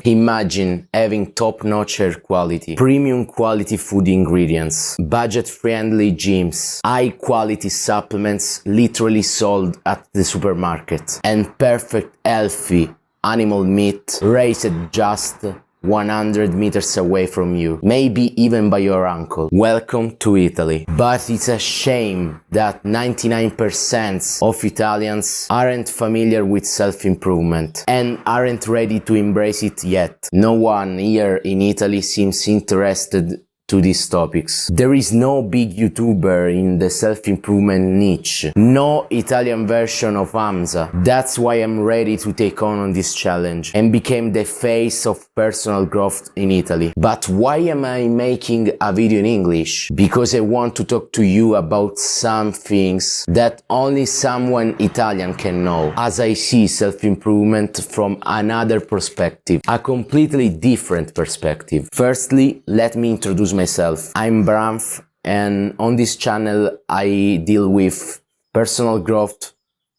Imagine having top-notch air quality, premium quality food ingredients, budget-friendly gyms, high-quality supplements literally sold at the supermarket, and perfect healthy animal meat raised just 100 meters away from you, maybe even by your uncle. Welcome to Italy. But it's a shame that 99% of Italians aren't familiar with self-improvement and aren't ready to embrace it yet. No one here in Italy seems interested to these topics. There is no big YouTuber in the self-improvement niche, no Italian version of Hamza. That's why I'm ready to take on this challenge and became the face of personal growth in Italy. But why am I making a video in English? Because I want to talk to you about some things that only someone Italian can know, as I see self-improvement from another perspective, a completely different perspective. Firstly, let me introduce myself. I'm Bramf, and on this channel I deal with personal growth,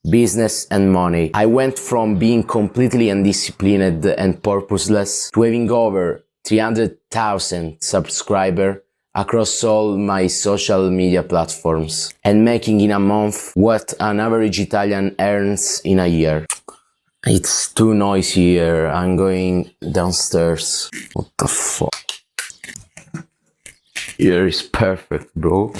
business and money. I went from being completely undisciplined and purposeless to having over 300,000 subscribers across all my social media platforms and making in a month what an average Italian earns in a year. It's too noisy here. I'm going downstairs. What the fuck? Here is perfect, bro.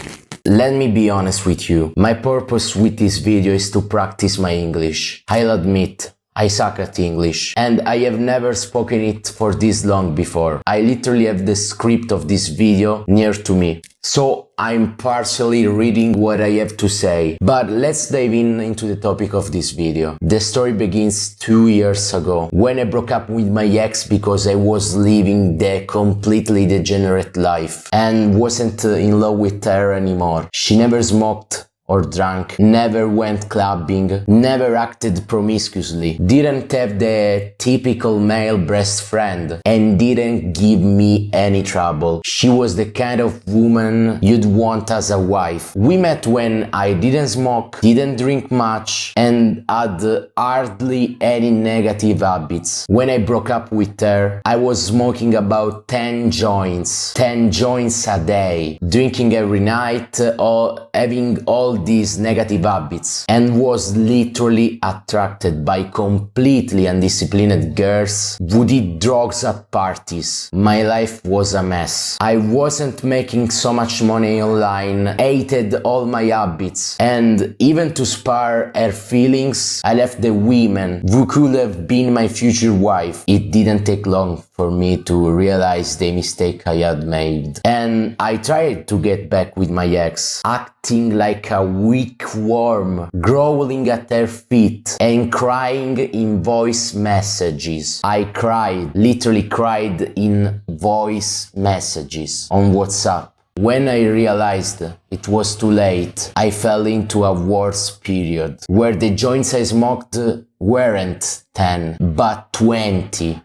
Let me be honest with you. My purpose with this video is to practice my English. I'll admit, I suck at English, and I have never spoken it for this long before. I literally have the script of this video near to me, so I'm partially reading what I have to say. But let's dive into the topic of this video. The story begins 2 years ago, when I broke up with my ex because I was living the completely degenerate life and wasn't in love with her anymore. She never smoked or drank, never went clubbing, never acted promiscuously, didn't have the typical male best friend, and didn't give me any trouble. She was the kind of woman you'd want as a wife. We met when I didn't smoke, didn't drink much, and had hardly any negative habits. When I broke up with her, I was smoking about 10 joints a day, drinking every night, or having all these negative habits, and was literally attracted by completely undisciplined girls who did drugs at parties. My life was a mess. I wasn't making so much money online, hated all my habits, and even to spare her feelings, I left the women who could have been my future wife. It didn't take long for me to realize the mistake I had made, and I tried to get back with my ex, acting like a weak worm, growling at her feet and crying in voice messages. I cried, literally cried in voice messages on WhatsApp. When I realized it was too late, I fell into a worse period, where the joints I smoked weren't 10, but 20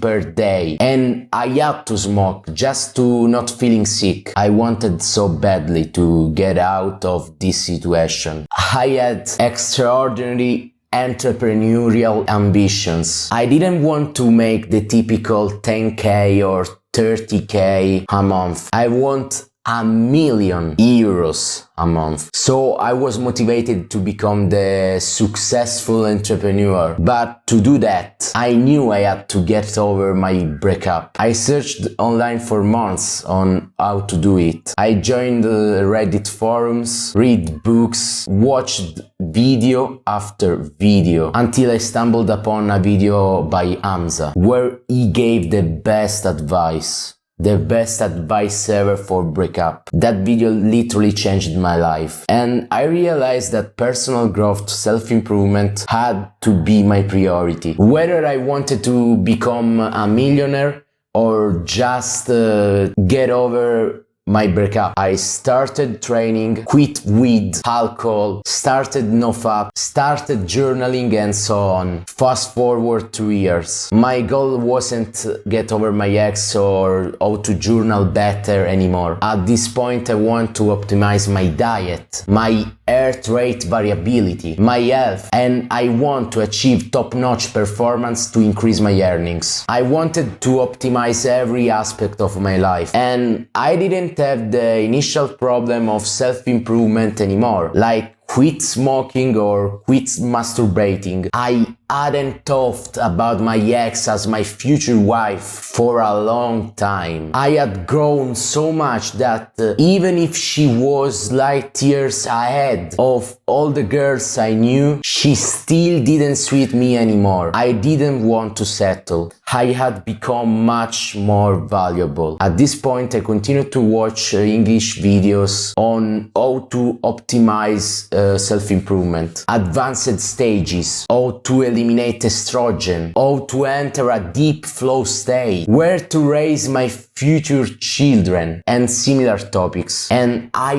per day, and I had to smoke just to not feeling sick. I wanted so badly to get out of this situation. I had extraordinary entrepreneurial ambitions. I didn't want to make the typical 10k or 30k a month. I want €1,000,000 a month. So I was motivated to become the successful entrepreneur. But to do that, I knew I had to get over my breakup. I searched online for months on how to do it. I joined Reddit forums, read books, watched video after video, until I stumbled upon a video by Hamza, where he gave the best advice. The best advice ever for breakup. That video literally changed my life, and I realized that personal growth, self-improvement had to be my priority. Whether I wanted to become a millionaire or just get over my breakup. I started training, quit weed, alcohol, started nofap, started journaling and so on. Fast forward 2 years. My goal wasn't get over my ex or how to journal better anymore. At this point I want to optimize my diet, my heart rate variability, my health, and I want to achieve top-notch performance to increase my earnings. I wanted to optimize every aspect of my life, and I didn't have the initial problem of self-improvement anymore, like quit smoking or quit masturbating. I hadn't thought about my ex as my future wife for a long time. I had grown so much that even if she was light years ahead of all the girls I knew, she still didn't suit me anymore. I didn't want to settle. I had become much more valuable. At this point, I continued to watch English videos on how to optimize self-improvement, advanced stages, how to eliminate estrogen, how to enter a deep flow state, where to raise my future children, and similar topics. And I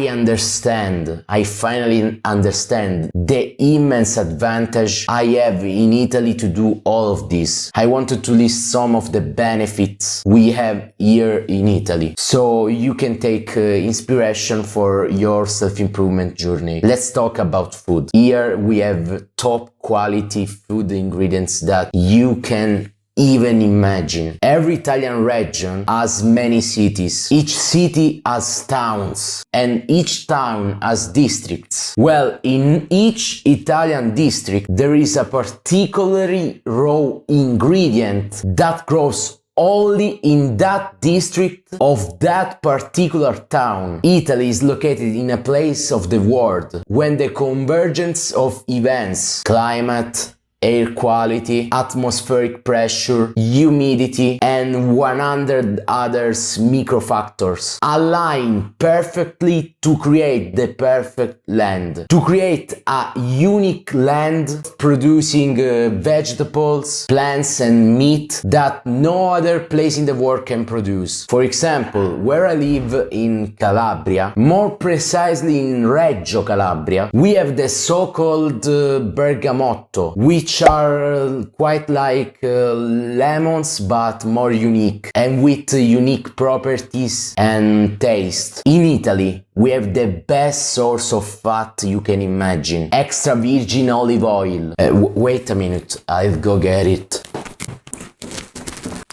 finally understand the immense advantage I have in Italy to do all of this. I wanted to list some of the benefits we have here in Italy, so you can take inspiration for your self-improvement journey. Let's talk about food. Here we have top quality food ingredients that you can even imagine. Every Italian region has many cities. Each city has towns, and each town has districts. Well, in each Italian district there is a particularly raw ingredient that grows only in that district of that particular town. Italy is located in a place of the world when the convergence of events, climate, air quality, atmospheric pressure, humidity, and 100 others microfactors align perfectly to create the perfect land. To create a unique land producing vegetables, plants, and meat that no other place in the world can produce. For example, where I live in Calabria, more precisely in Reggio Calabria, we have the so-called bergamotto, which are quite like lemons but more unique and with unique properties and taste. In Italy we have the best source of fat you can imagine, extra virgin olive oil. Wait a minute, I'll go get it.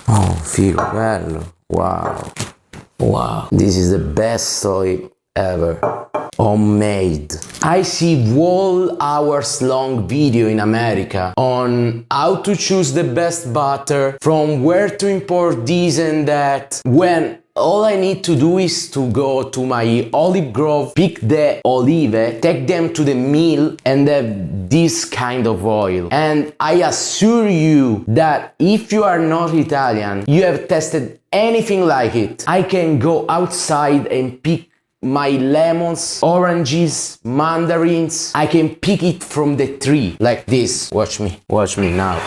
Oh, figo, bello. Wow, this is the best soy ever. Homemade. I see whole hours long video in America on how to choose the best butter, from where to import this and that, when all I need to do is to go to my olive grove, pick the olive, take them to the mill and have this kind of oil. And I assure you that if you are not Italian, you have tested anything like it. I can go outside and pick my lemons, oranges, mandarins. I can pick it from the tree like this. Watch me now.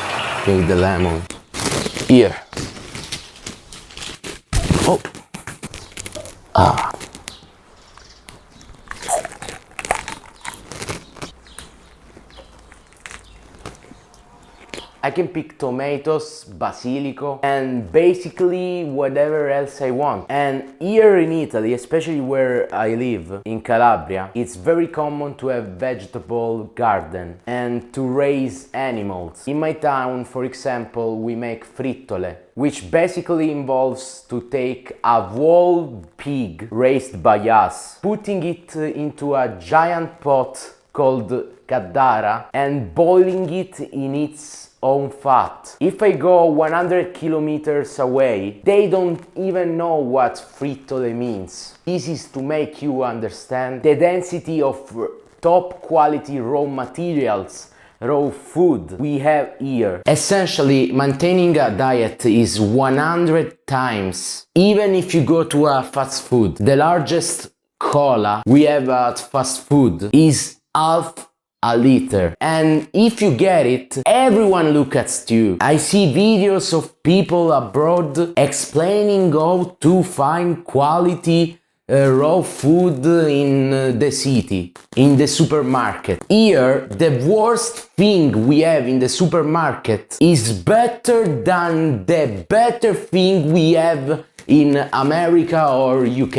Pick the lemon. Here. Oh. I can pick tomatoes, basilico, and basically whatever else I want. And here in Italy, especially where I live, in Calabria, it's very common to have vegetable garden and to raise animals. In my town, for example, we make frittole, which basically involves to take a whole pig raised by us, putting it into a giant pot called caddara and boiling it in its own fat. If I go 100 kilometers away, they don't even know what frittole means. This is to make you understand the density of top quality raw materials, raw food we have here. Essentially, maintaining a diet is 100 times. Even if you go to a fast food, the largest cola we have at fast food is half a liter, and if you get it, everyone looks at you. I see videos of people abroad explaining how to find quality raw food in the city, in the supermarket. Here, the worst thing we have in the supermarket is better than the better thing we have in America or UK.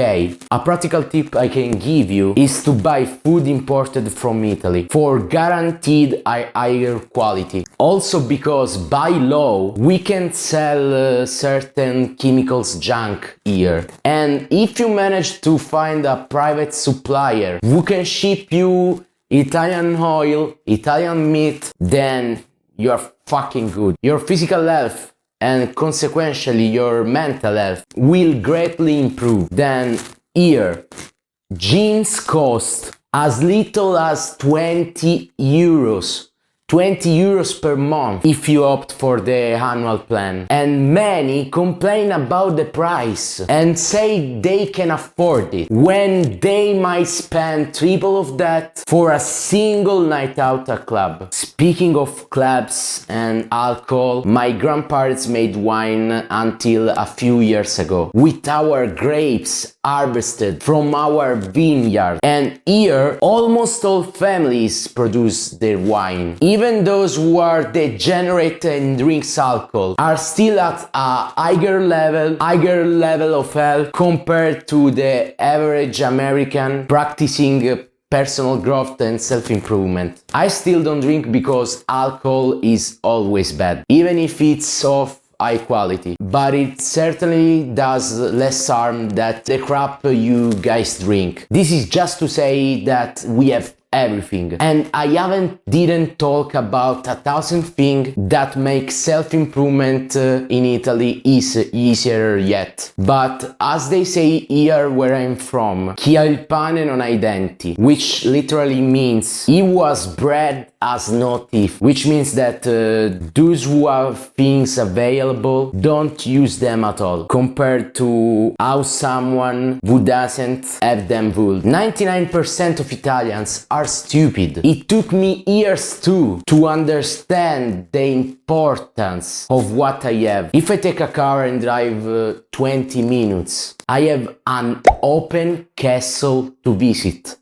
A practical tip I can give you is to buy food imported from Italy for guaranteed higher quality. Also because by law we can sell certain chemicals junk here. And if you manage to find a private supplier who can ship you Italian oil, Italian meat, then you're fucking good. Your physical health and consequentially your mental health will greatly improve. Then here, jeans cost as little as 20 euros. 20 euros per month if you opt for the annual plan. And many complain about the price and say they can afford it when they might spend triple of that for a single night out at club. Speaking of clubs and alcohol, my grandparents made wine until a few years ago with our grapes harvested from our vineyard. And here almost all families produce their wine. Even those who are degenerate and drinks alcohol are still at a higher level of health compared to the average American practicing personal growth and self-improvement. I still don't drink because alcohol is always bad, even if it's of high quality, but it certainly does less harm than the crap you guys drink. This is just to say that we have everything, and I didn't talk about 1,000 things that make self-improvement in Italy easier yet. But as they say here where I'm from, chi ha il pane non ha i denti, which literally means he was bred as no teeth, which means that those who have things available don't use them at all, compared to how someone who doesn't have them would. 99% of Italians are stupid. It took me years too to understand the importance of what I have. If I take a car and drive 20 minutes, I have an open castle to visit,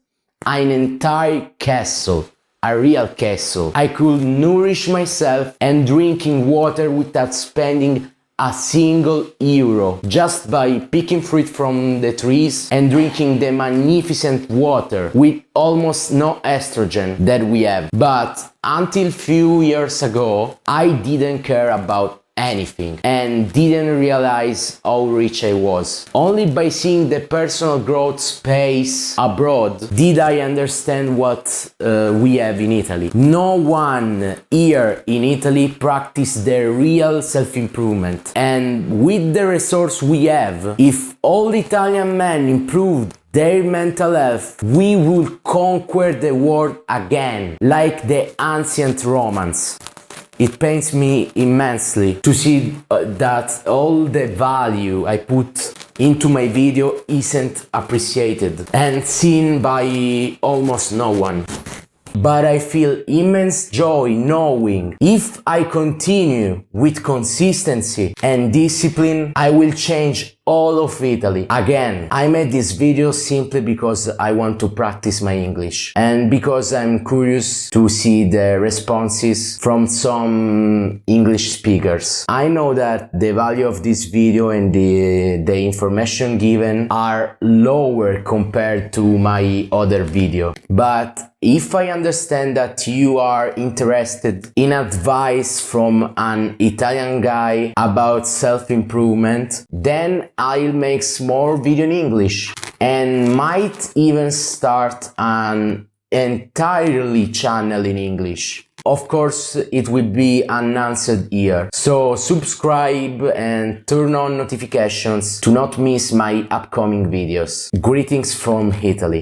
an entire castle. A real castle. I could nourish myself and drinking water without spending a single euro, just by picking fruit from the trees and drinking the magnificent water with almost no estrogen that we have. But until few years ago, I didn't care about anything and didn't realize how rich I was. Only by seeing the personal growth space abroad did I understand what we have in Italy. No one here in Italy practices their real self-improvement, and with the resource we have, if all Italian men improved their mental health, we will conquer the world again, like the ancient Romans. It pains me immensely to see that all the value I put into my video isn't appreciated and seen by almost no one. But I feel immense joy knowing if I continue with consistency and discipline, I will change all of Italy. Again, I made this video simply because I want to practice my English and because I'm curious to see the responses from some English speakers. I know that the value of this video and the information given are lower compared to my other video, but if I understand that you are interested in advice from an Italian guy about self-improvement, then I'll make more video in English and might even start an entirely channel in English. Of course, it will be announced here, so subscribe and turn on notifications to not miss my upcoming videos. Greetings from Italy.